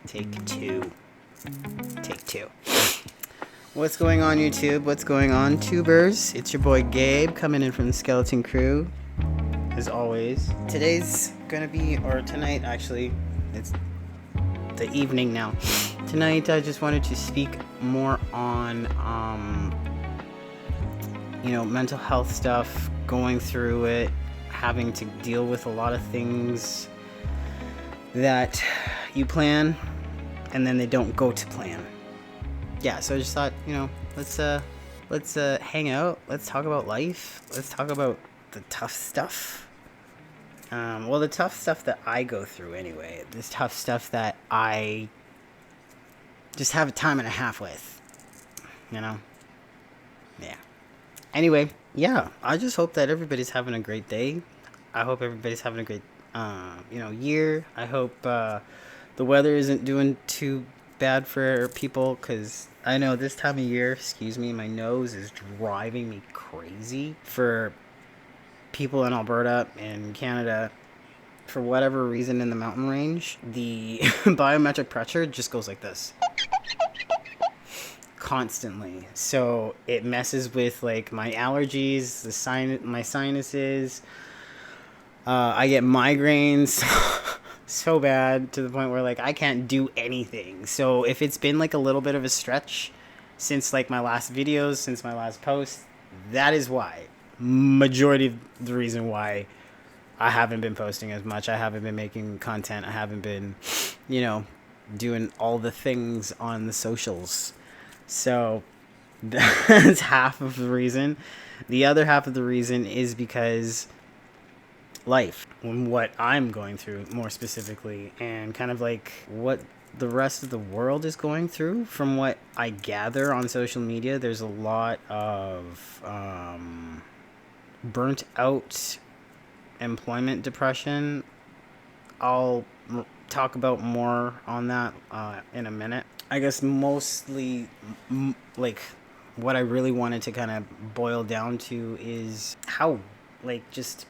Take two. Take two. What's going on, YouTube? What's going on, tubers? It's your boy Gabe coming in from the Skeleton Crew, as always. Today's gonna be, or tonight actually, it's the evening now. Tonight I just wanted to speak more on, mental health stuff, going through it, having to deal with a lot of things that you plan and then they don't go to plan. Yeah, so I just thought, let's hang out, let's talk about life, let's talk about the tough stuff. The tough stuff that I go through anyway, this tough stuff that I just have a time and a half with, Yeah. Anyway, yeah, I just hope that everybody's having a great day. I hope everybody's having a great, year. I hope the weather isn't doing too bad for people, because I know this time of year, my nose is driving me crazy. For people in Alberta and Canada, for whatever reason in the mountain range, the biometric pressure just goes like this constantly, so it messes with like my allergies, my sinuses. I get migraines so bad to the point where like I can't do anything. So if it's been like a little bit of a stretch since like my last videos, since my last post, that is why. Majority of the reason why I haven't been posting as much. I haven't been making content. I haven't been, doing all the things on the socials. So that's half of the reason. The other half of the reason is because life, what I'm going through more specifically, and kind of like what the rest of the world is going through. From what I gather on social media, there's a lot of burnt out employment depression. I'll talk about more on that in a minute. I guess mostly like what I really wanted to kind of boil down to is how like just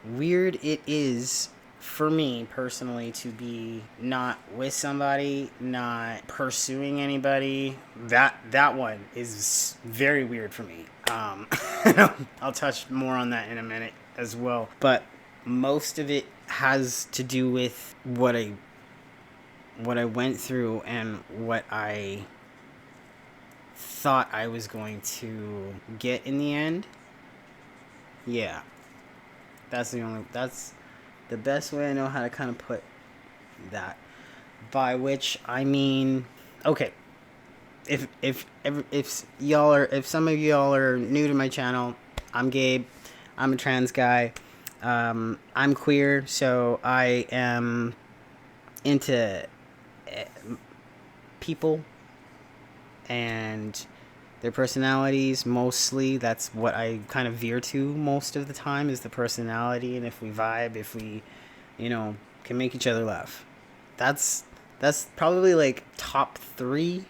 weird it is for me personally to be not with somebody, not pursuing anybody. That one is very weird for me. I'll touch more on that in a minute as well, but most of it has to do with what I went through and what I thought I was going to get in the end. Yeah. That's the best way I know how to kind of put that. By which I mean, okay, if some of y'all are new to my channel, I'm Gabe. I'm a trans guy. I'm queer, so I am into people and their personalities mostly. That's what I kind of veer to most of the time, is the personality, and if we vibe, if we can make each other laugh. That's probably like top 3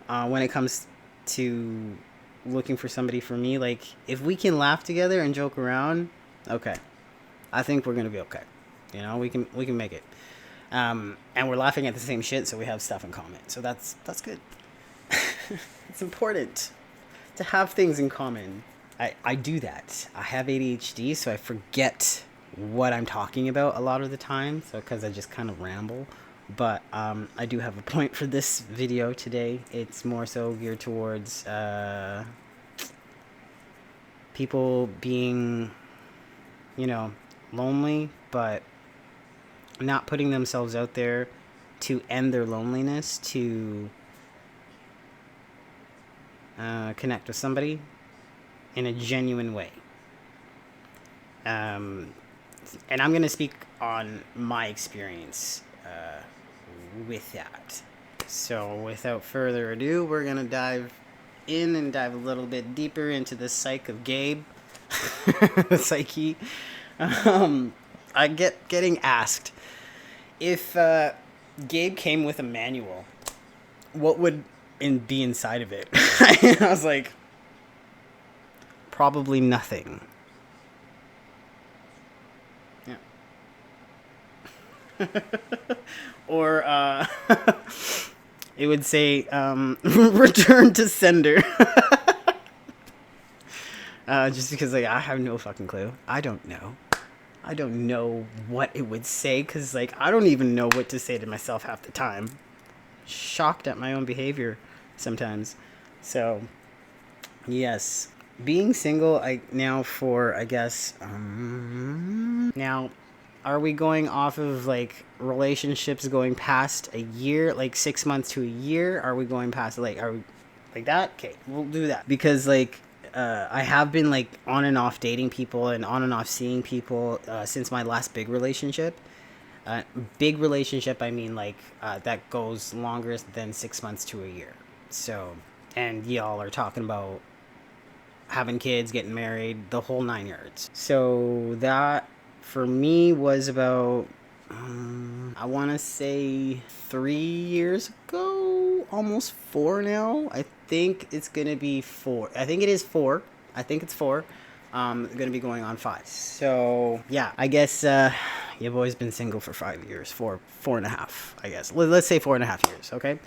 when it comes to looking for somebody for me. Like, if we can laugh together and joke around, okay, I think we're gonna be okay. We can make it. And we're laughing at the same shit, so we have stuff in common. So that's good. It's important to have things in common. I do that. I have ADHD, so I forget what I'm talking about a lot of the time, so because I just kind of ramble. But I do have a point for this video today. It's more so geared towards people being, lonely, but not putting themselves out there to end their loneliness, to connect with somebody in a genuine way. And I'm going to speak on my experience with that. So without further ado, we're going to dive in and dive a little bit deeper into the psyche of Gabe. Psyche. I getting asked if Gabe came with a manual, what would be inside of it? I was like, probably nothing. Yeah. Or it would say return to sender. Just because like I have no fucking clue. I don't know. I don't know what it would say because like I don't even know what to say to myself half the time. Shocked at my own behavior sometimes. So yes, being single. I now for I guess now. Are we going off of like relationships going past a year, like 6 months to a year? Are we going past like are we like that? Okay, we'll do that because like I have been like on and off dating people and on and off seeing people since my last big relationship. Big relationship, I mean like that goes longer than 6 months to a year. So, and y'all are talking about having kids, getting married, the whole 9 yards. So that for me was about I want to say 3 years ago, almost four now. I think it's gonna be four. I think it is four. I think it's four. Gonna be going on 5. So yeah, I guess your boy's been single for 5 years, four and a half. I guess let's say 4.5 years. Okay.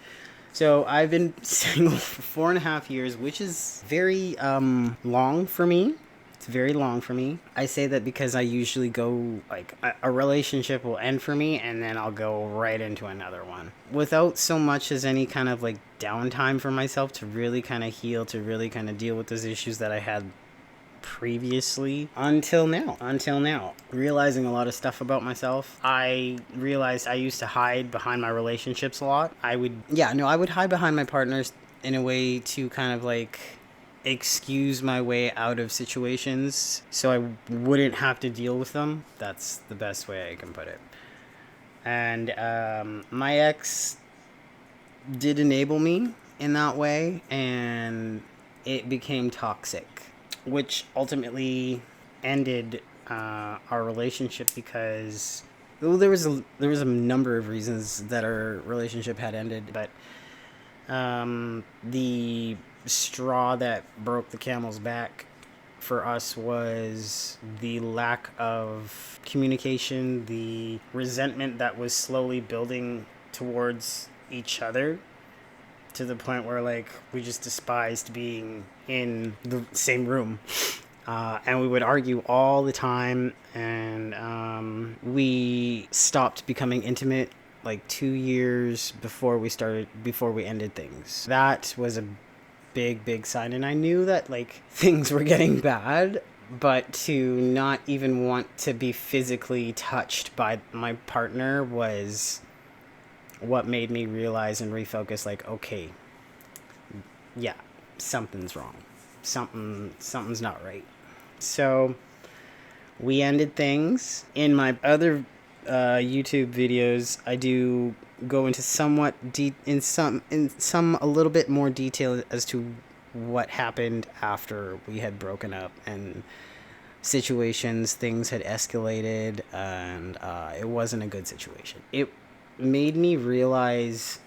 So I've been single for 4.5 years, which is very long for me. It's very long for me. I say that because I usually go like a relationship will end for me and then I'll go right into another one without so much as any kind of like downtime for myself to really kind of heal, to really kind of deal with those issues that I had previously until now realizing a lot of stuff about myself. I realized I used to hide behind my relationships a lot. I would hide behind my partners in a way to kind of like excuse my way out of situations so I wouldn't have to deal with them. That's the best way I can put it. And my ex did enable me in that way, and it became toxic, which ultimately ended our relationship because there was a number of reasons that our relationship had ended, but the straw that broke the camel's back for us was the lack of communication, the resentment that was slowly building towards each other to the point where like we just despised being in the same room. And we would argue all the time, and we stopped becoming intimate like 2 years before we ended things. That was a big sign, and I knew that like things were getting bad, but to not even want to be physically touched by my partner was what made me realize and refocus like, okay, yeah, something's wrong. Something's not right. So we ended things. In my other YouTube videos, I do go into somewhat in some a little bit more detail as to what happened after we had broken up and situations. Things had escalated, and it wasn't a good situation. It made me realize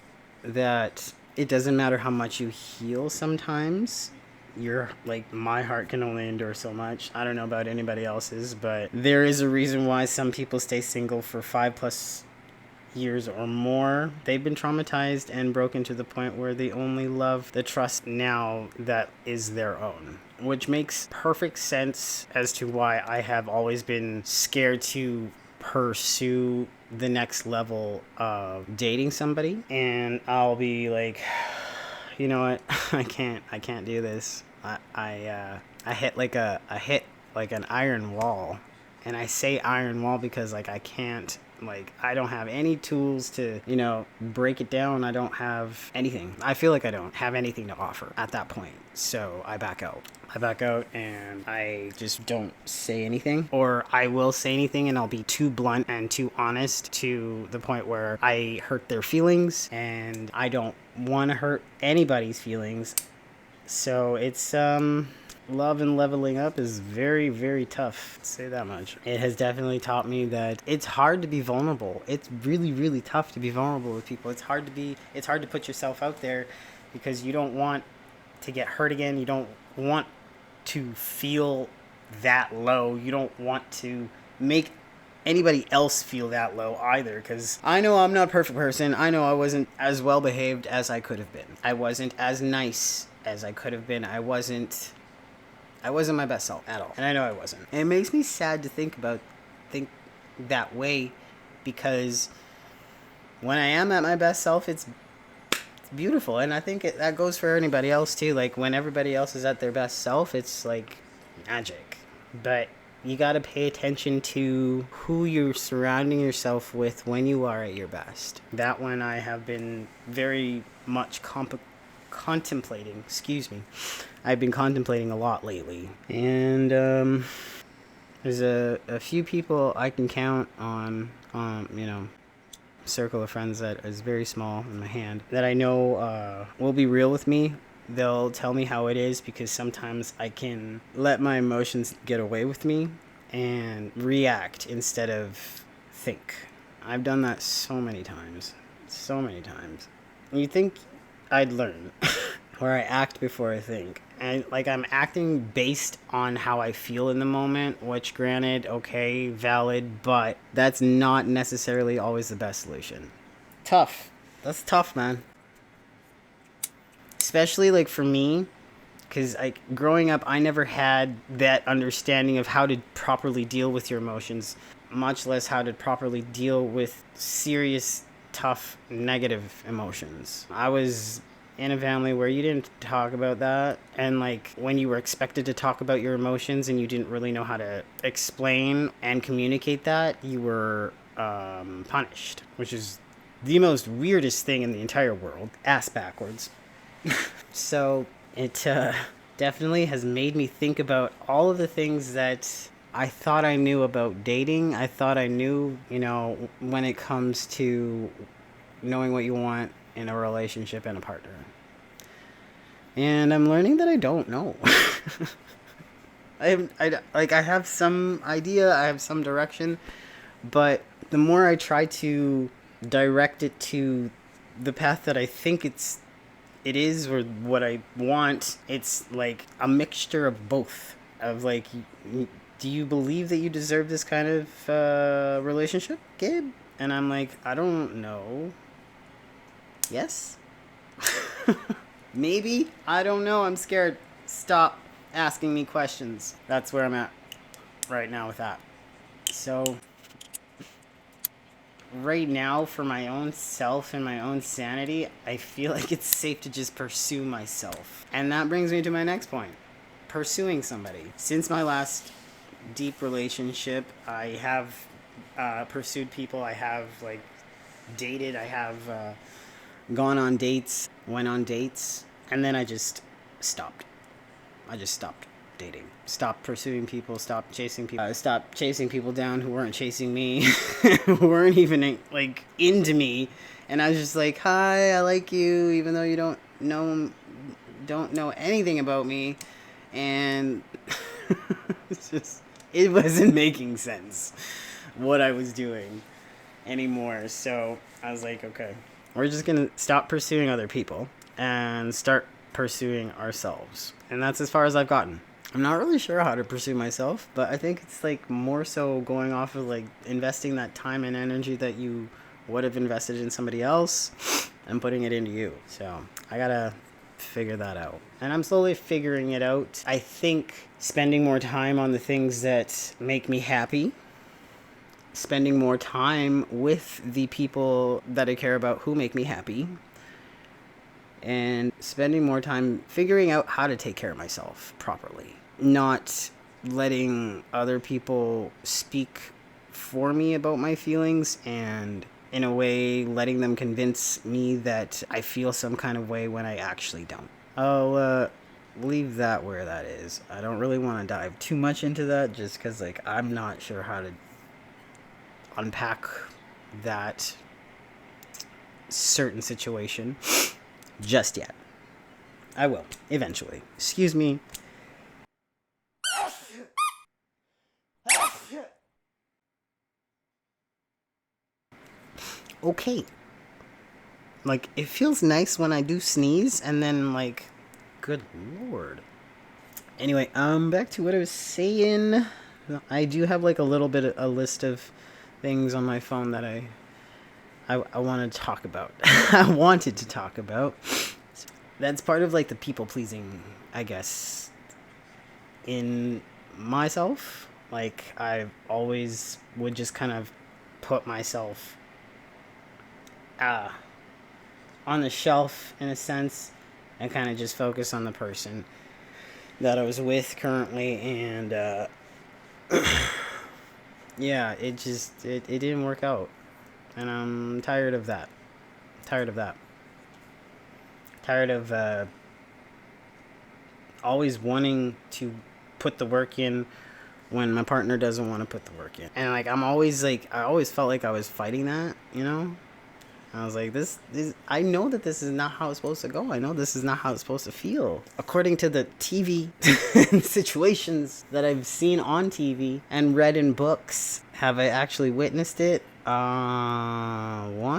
that it doesn't matter how much you heal sometimes. You're like, my heart can only endure so much. I don't know about anybody else's, but there is a reason why some people stay single for 5+ years or more. They've been traumatized and broken to the point where they only love the trust now that is their own, which makes perfect sense as to why I have always been scared to pursue the next level of dating somebody. And I'll be like, you know what? I can't do this. I hit like an iron wall. And I say iron wall because like I can't, like I don't have any tools to, break it down. I don't have anything. I feel like I don't have anything to offer at that point. So I back out. And I just don't say anything, or I will say anything and I'll be too blunt and too honest to the point where I hurt their feelings, and I don't want to hurt anybody's feelings. So it's love and leveling up is very, very tough, to say that much. It has definitely taught me that it's hard to be vulnerable. It's really, really tough to be vulnerable with people. It's hard to put yourself out there because you don't want to get hurt again. You don't want to feel that low. You don't want to make anybody else feel that low either, because I know I'm not a perfect person. I know I wasn't as well behaved as I could have been. I wasn't as nice as I could have been. I wasn't my best self at all, and I know I wasn't. And it makes me sad to think that way, because when I am at my best self, it's beautiful. And I think that goes for anybody else too. Like, when everybody else is at their best self, it's like magic. But you got to pay attention to who you're surrounding yourself with when you are at your best. That one I have been very much contemplating. I've been contemplating a lot lately. And there's a few people I can count on, circle of friends that is very small in my hand, that I know will be real with me. They'll tell me how it is, because sometimes I can let my emotions get away with me and react instead of think. I've done that so many times. You'd think I'd learn where I act before I think. And I'm acting based on how I feel in the moment, which, granted, okay, valid, but that's not necessarily always the best solution. Tough. That's tough, man. Especially for me, because growing up, I never had that understanding of how to properly deal with your emotions, much less how to properly deal with serious, tough, negative emotions. I was in a family where you didn't talk about that, and when you were expected to talk about your emotions and you didn't really know how to explain and communicate that, you were punished, which is the most weirdest thing in the entire world, ass backwards. So it definitely has made me think about all of the things that I thought I knew about dating. I thought I knew, when it comes to knowing what you want in a relationship and a partner. And I'm learning that I don't know. I have some idea, I have some direction, but the more I try to direct it to the path that I think it is, or what I want, it's a mixture of both. Of do you believe that you deserve this kind of relationship, Gabe? And I'm I don't know. Yes? Maybe? I don't know. I'm scared. Stop asking me questions. That's where I'm at right now with that. So, right now, for my own self and my own sanity, I feel like it's safe to just pursue myself. And that brings me to my next point. Pursuing somebody. Since my last deep relationship, I have pursued people. I have dated. I have gone on dates, went on dates, and then I just stopped. I just stopped dating. Stopped pursuing people, stopped chasing people. Stopped chasing people down who weren't chasing me, who weren't even into me. And I was just hi, I like you, even though you don't know anything about me. And it wasn't making sense what I was doing anymore. So I was okay, we're just gonna stop pursuing other people and start pursuing ourselves. And that's as far as I've gotten. I'm not really sure how to pursue myself, but I think it's more so going off of investing that time and energy that you would have invested in somebody else and putting it into you. So I gotta figure that out. And I'm slowly figuring it out. I think spending more time on the things that make me happy, spending more time with the people that I care about who make me happy, and spending more time figuring out how to take care of myself properly. Not letting other people speak for me about my feelings, and in a way letting them convince me that I feel some kind of way when I actually don't. I'll leave that where that is. I don't really want to dive too much into that, just because I'm not sure how to unpack that certain situation just yet. I will, eventually. Excuse me. Okay. It feels nice when I do sneeze, and then, good lord. Anyway, back to what I was saying. I do have like a little bit of a list of things on my phone that I want to talk about. I wanted to talk about. That's part of like the people pleasing, I guess, in myself. Like I always would just kind of put myself on the shelf in a sense and kind of just focus on the person that I was with currently, and yeah, it didn't work out, and I'm tired of that. Tired of that. Tired of always wanting to put the work in when my partner doesn't want to put the work in, and like I'm always like I always felt like I was fighting that, you know. I was like, this I know that this is not how it's supposed to go. I know this is not how it's supposed to feel. According to the TV situations that I've seen on TV and read in books, have I actually witnessed it? Once.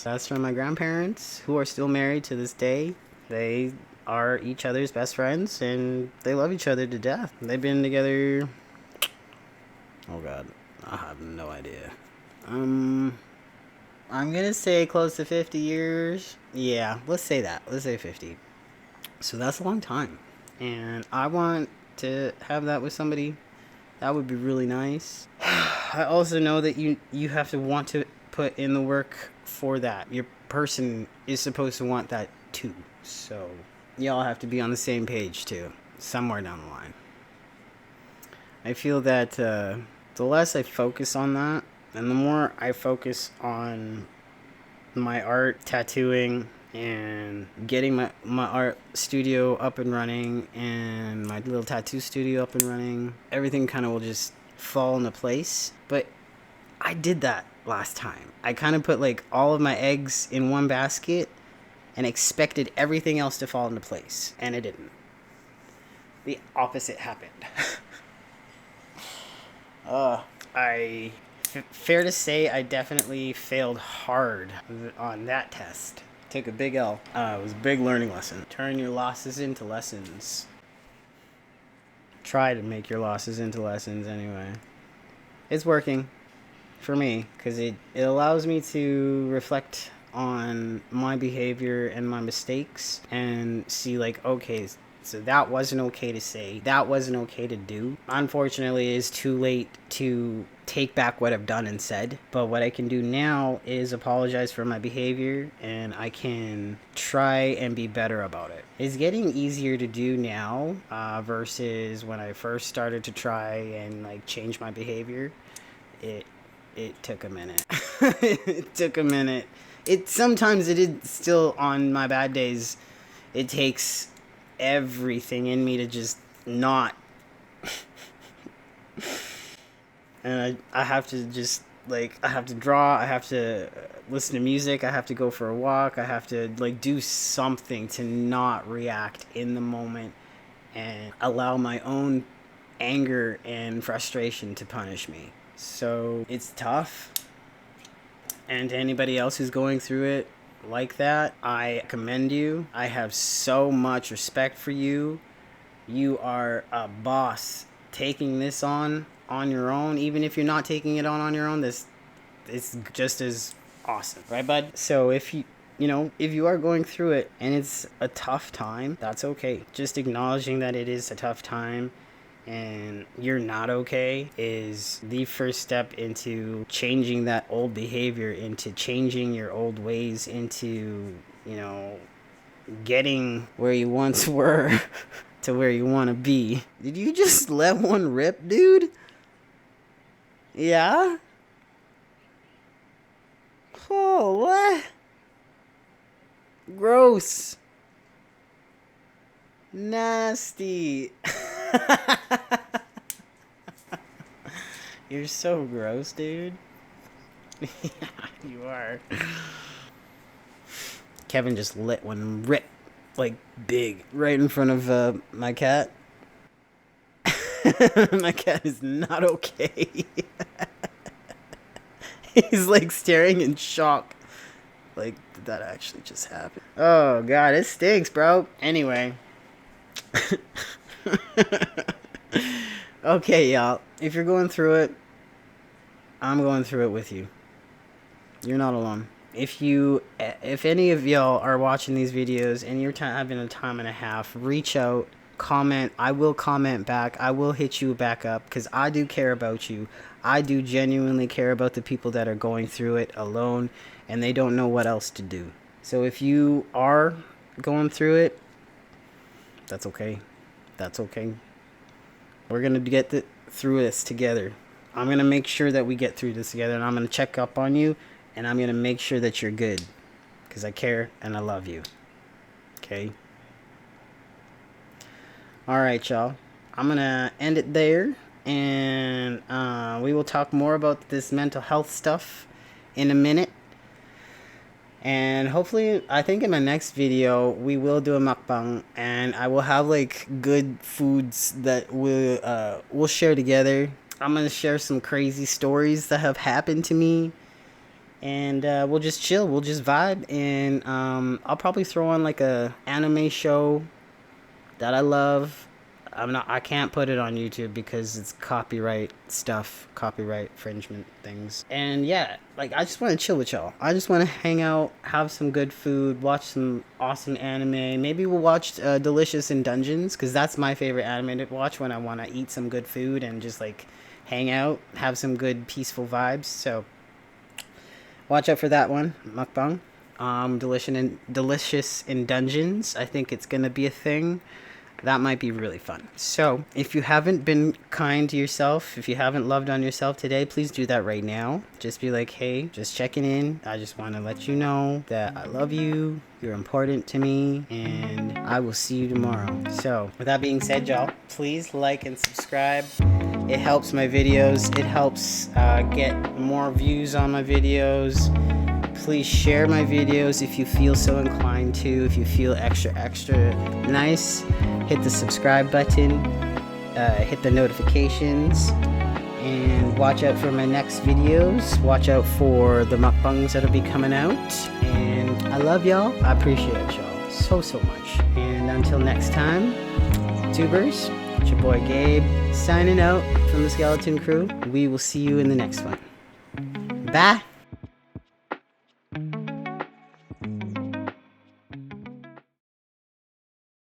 That's from my grandparents, who are still married to this day. They are each other's best friends, and they love each other to death. They've been together... Oh, God. I have no idea. I'm gonna say close to 50 years. Yeah, let's say that. Let's say 50. So that's a long time. And I want to have that with somebody. That would be really nice. I also know that you have to want to put in the work for that. Your person is supposed to want that too. So y'all have to be on the same page too, somewhere down the line. I feel that the less I focus on that, and the more I focus on my art, tattooing, and getting my art studio up and running, and my little tattoo studio up and running, everything kind of will just fall into place. But I did that last time. I kind of put like all of my eggs in one basket and expected everything else to fall into place, and it didn't. The opposite happened. Fair to say, I definitely failed hard on that test. Took a big L. It was a big learning lesson. Turn your losses into lessons. Try to make your losses into lessons anyway. It's working for me because it allows me to reflect on my behavior and my mistakes and see like, okay, so that wasn't okay to say. That wasn't okay to do. Unfortunately, it is too late to take back what I've done and said. But what I can do now is apologize for my behavior, and I can try and be better about it. It's getting easier to do now versus when I first started to try and like change my behavior. It took a minute. It took a minute. Sometimes it is still on my bad days. It takes everything in me to just not. And I have to just like, I have to draw, I have to listen to music, I have to go for a walk, I have to like do something to not react in the moment and allow my own anger and frustration to punish me. So it's tough. And to anybody else who's going through it like that, I commend you. I have so much respect for you. You are a boss. Taking this on your own, even if you're not taking it on your own, this it's just as awesome, right, bud? So if you are going through it and it's a tough time, that's okay. Just acknowledging that it is a tough time and you're not okay is the first step into changing that old behavior, into changing your old ways, into, getting where you once were to where you want to be. Did you just let one rip, dude? Yeah? Oh, what? Gross. Nasty. You're so gross, dude. Yeah, you are. Kevin just let one rip, like, big, right in front of my cat. My cat is not okay. He's, like, staring in shock. Like, did that actually just happen? Oh, God, it stinks, bro. Anyway. Okay, y'all. If you're going through it, I'm going through it with you. You're not alone. If any of y'all are watching these videos and you're having a time and a half, reach out, comment. I will comment back. I will hit you back up because I do care about you. I do genuinely care about the people that are going through it alone and they don't know what else to do. So if you are going through it, that's okay. That's okay. We're going to get through this together. I'm going to make sure that we get through this together, and I'm going to check up on you, and I'm going to make sure that you're good because I care and I love you. Okay? All right, y'all. I'm going to end it there, and we will talk more about this mental health stuff in a minute. And hopefully, I think in my next video, we will do a mukbang, and I will have like good foods that we'll share together. I'm gonna share some crazy stories that have happened to me, and we'll just chill, we'll just vibe, and I'll probably throw on like a anime show that I love. I can't put it on YouTube because it's copyright stuff, copyright infringement things. And yeah, like I just want to chill with y'all. I just want to hang out, have some good food, watch some awesome anime. Maybe we'll watch Delicious in Dungeons because that's my favorite anime to watch when I want to eat some good food and just like hang out, have some good peaceful vibes. So watch out for that one, mukbang. Delicious in Dungeons. I think it's gonna be a thing. That might be really fun. So, if you haven't been kind to yourself, if you haven't loved on yourself today, please do that right now. Just be like, hey, just checking in. I just want to let you know that I love you. You're important to me. And I will see you tomorrow. So, with that being said, y'all, please like and subscribe. It helps my videos. It helps get more views on my videos. Please share my videos if you feel so inclined to. If you feel extra nice, hit the subscribe button, hit the notifications, and watch out for my next videos. Watch out for the mukbangs that'll be coming out. And I love y'all. I appreciate y'all so much. And until next time, tubers, it's your boy Gabe signing out from the Skeleton Crew. We will see you in the next one. Bye.